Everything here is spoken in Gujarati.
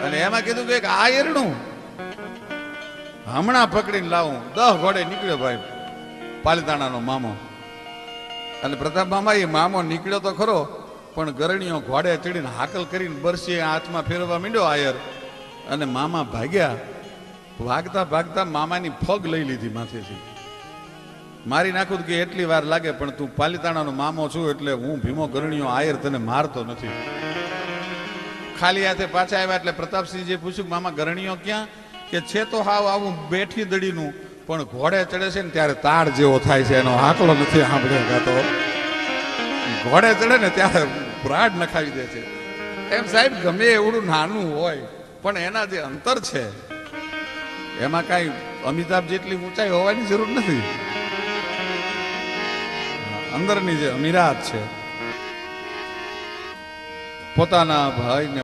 અને એમાં કીધું કે આ એરણું હમણાં પકડીને લાવું. 10 ઘોડે નીકળ્યો ભાઈ પાલીતાણાનો મામો. અને પ્રતાપ મામા એ મામો નીકળ્યો તો ખરો, પણ ગરણીઓ ઘોડે ચડીને હાકલ કરીને બરસી હાથમાં ફેરવવા માંડ્યો આયર. અને મામા ભાગ્યા. ભાગતા ભાગતા મામાની ફગ લઈ લીધી માથેથી. મારી નાખું કે એટલી વાર લાગે, પણ તું પાલીતાણાનો મામો છું એટલે હું ભીમો ગરણીઓ આયર તને મારતો નથી. ખાલી હાથે પાછા આવ્યા એટલે પ્રતાપસિંહજીએ પૂછ્યું મામા ગરણીઓ ક્યાં? કે છે તો હાવ આવું બેઠી દડીનું, પણ ઘોડે ચડે છે ને ત્યારે તાળ જેવો થાય છે, એનો આંકડો નથી સાંભળ્યો ગાતો. ઘોડે ચડે ને ત્યારે બ્રાડ નખાવી દે છે. એમ સાહેબ ગમે એવડું નાનું હોય પણ એના જે અંતર છે એમાં કાંઈ અમિતાભ જેટલી ઊંચાઈ હોવાની જરૂર નથી. અંદરની જે અમીરાત છે પોતાના ભાઈને